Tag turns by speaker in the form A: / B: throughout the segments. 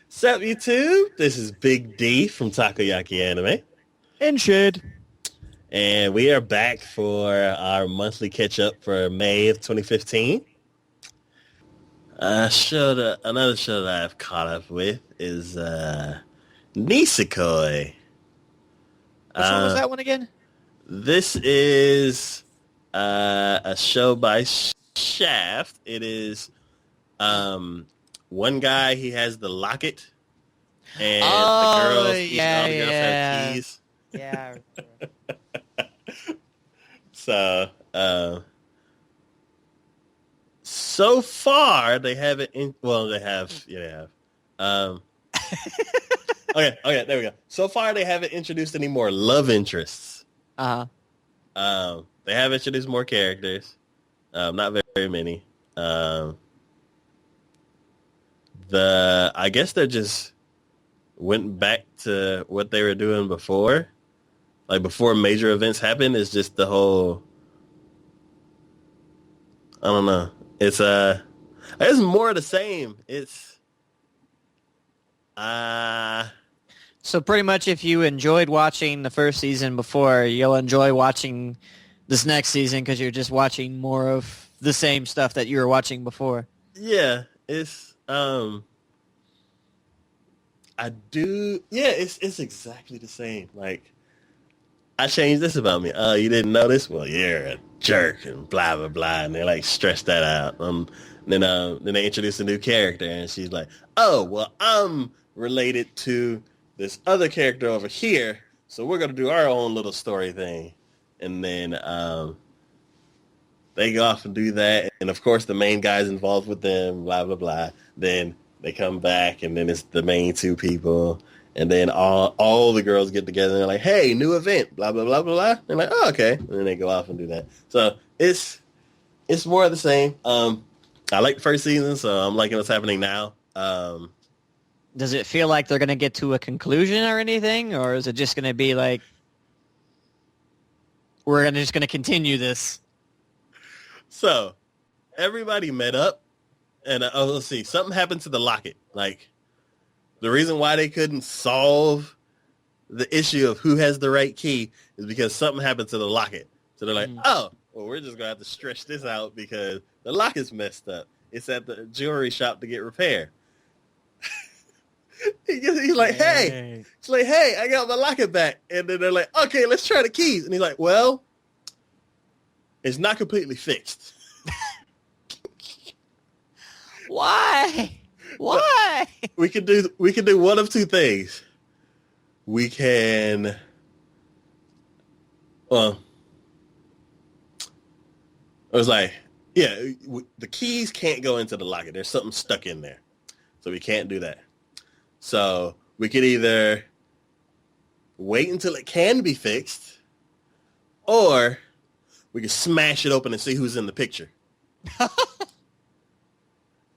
A: Sup, YouTube? This is Big D from Takoyaki Anime,
B: And shit.
A: and we are back for our monthly catch-up for May of 2015. Another show that I've caught up with is Nisekoi.
B: Which one was
A: Uh,
B: that one again?
A: this is a show by Shaft. It is one guy, he has the locket, and
B: Oh,
A: all
B: yeah,
A: the girls have
B: yeah.
A: keys.
B: Yeah.
A: So, so far they haven't. They have. Yeah, they have. Um, okay, there we go. So far they haven't introduced any more love interests.
B: Uh-huh.
A: They have introduced more characters. Not very many. I guess they just went back to what they were doing before. Like before major events happen, it's just the whole. I don't know. It's more of the same. It's uh
B: So pretty much if you enjoyed watching the first season before, you'll enjoy watching this next season because you're just watching more of the same stuff that you were watching before.
A: yeah, it's exactly the same. Like I changed this about me. Oh, you didn't know this? Well, you're a jerk and blah blah blah, and they like stress that out. Then they introduce a new character, and she's like, "Oh, well, I'm related to this other character over here, so we're gonna do our own little story thing." And then they go off and do that, and of course the main guy's involved with them. Blah blah blah. Then they come back, and then it's the main two people. And then all the girls get together and they're like, hey, new event, blah, blah, blah, blah, blah. They're like, oh, okay. And then they go off and do that. So it's more of the same. I like the first season, so I'm liking what's happening now.
B: Does it feel like they're going to get to a conclusion or anything? Or is it just going to be like, we're just going to continue this?
A: So everybody met up and let's see, something happened to the locket. Like the reason why they couldn't solve the issue of who has the right key is because something happened to the locket. So they're like, oh, well, we're just going to have to stretch this out because the lock is messed up. It's at the jewelry shop to get repaired. He's like, hey. He's like, hey, I got my locket back. And then they're like, okay, let's try the keys. And he's like, well, it's not completely fixed.
B: Why? Why?
A: We can do one of two things. We can, well, I was like, yeah, the keys can't go into the locket. There's something stuck in there. So we can't do that. So we could either wait until it can be fixed, or we could smash it open and see who's in the picture.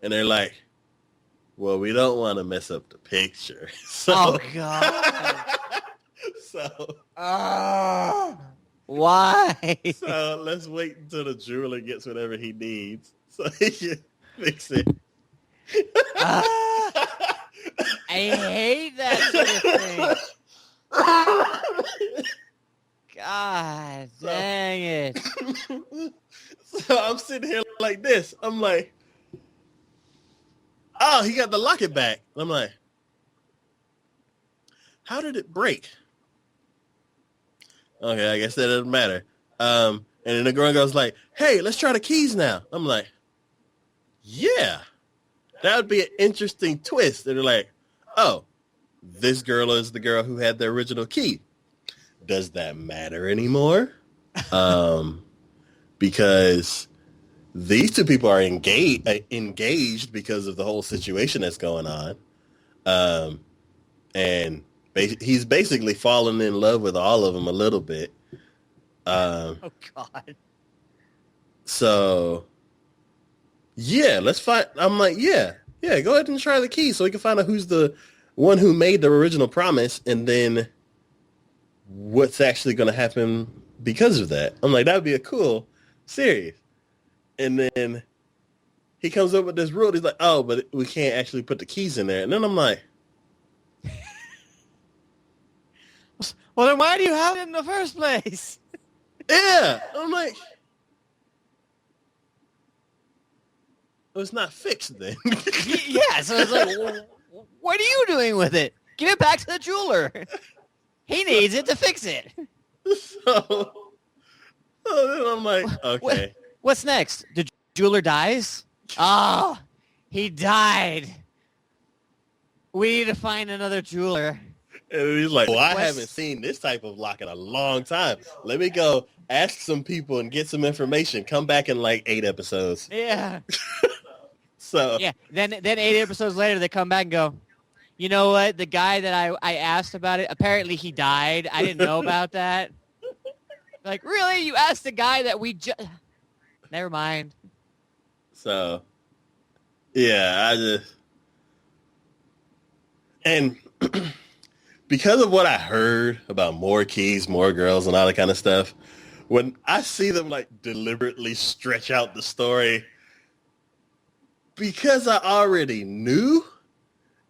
A: And they're like, well, we don't want to mess up the picture. So,
B: oh, God. Why?
A: So let's wait until the jeweler gets whatever he needs so he can fix it.
B: I hate that sort of thing. God dang it.
A: So I'm sitting here like this. I'm like, oh, he got the locket back. I'm like, how did it break? Okay, I guess that doesn't matter. And then the girl goes like, hey, let's try the keys now. I'm like, yeah, that would be an interesting twist. And they're like, oh, this girl is the girl who had the original key. Does that matter anymore? Because these two people are engaged because of the whole situation that's going on. And he's basically fallen in love with all of them a little bit.
B: Oh, God.
A: So, yeah, let's find. I'm like, yeah, go ahead and try the key so we can find out who's the one who made the original promise and then what's actually going to happen because of that. I'm like, that would be a cool series. And then he comes up with this rule. He's like, oh, but we can't actually put the keys in there. And then I'm like,
B: Well, then why do you have it in the first place?
A: Yeah, I'm like, well, it's not fixed then.
B: Yeah, so it's like, what are you doing with it? Give it back to the jeweler. He needs it to fix it.
A: so then I'm like, okay.
B: What's next? The jeweler dies? Oh, he died. We need to find another jeweler.
A: And he's like, well, I haven't seen this type of lock in a long time. Let me go ask some people and get some information. Come back in like 8 episodes.
B: Yeah.
A: So
B: yeah. Then 8 episodes later, they come back and go, you know what? The guy that I asked about it, apparently he died. I didn't know about that. Like, really? You asked the guy that we just... Never mind.
A: So, yeah, I just... And because of what I heard about more keys, more girls, and all that kind of stuff, when I see them, like, deliberately stretch out the story, because I already knew,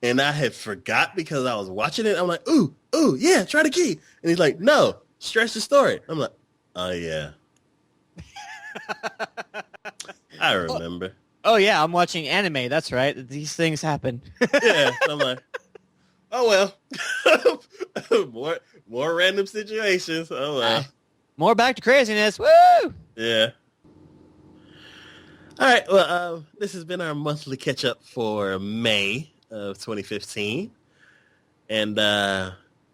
A: and I had forgot because I was watching it, I'm like, ooh, yeah, try the key. And he's like, no, stretch the story. I'm like, oh, yeah. I remember.
B: Oh, yeah, I'm watching anime. That's right. These things happen.
A: Yeah, I'm like, oh, well. more random situations. Oh, well.
B: More back to craziness. Woo!
A: Yeah. All right, well, this has been our monthly catch-up for May of 2015. And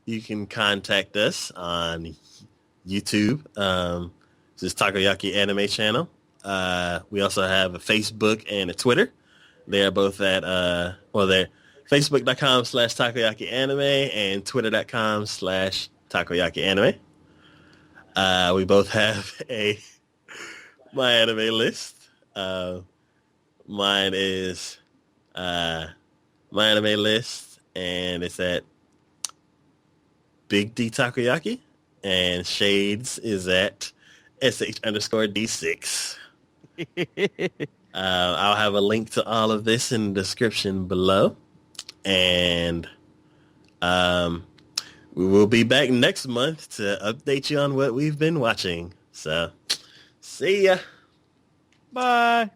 A: you can contact us on YouTube. This is Takoyaki Anime Channel. We also have a Facebook and a Twitter. They are both at, they're facebook.com/takoyaki anime and twitter.com/takoyaki anime. We both have a My Anime list. Mine is My Anime list, and it's at Big D Takoyaki, and Shades is at sh_D6. I'll have a link to all of this in the description below. And we will be back next month to update you on what we've been watching. So, see ya.
B: Bye.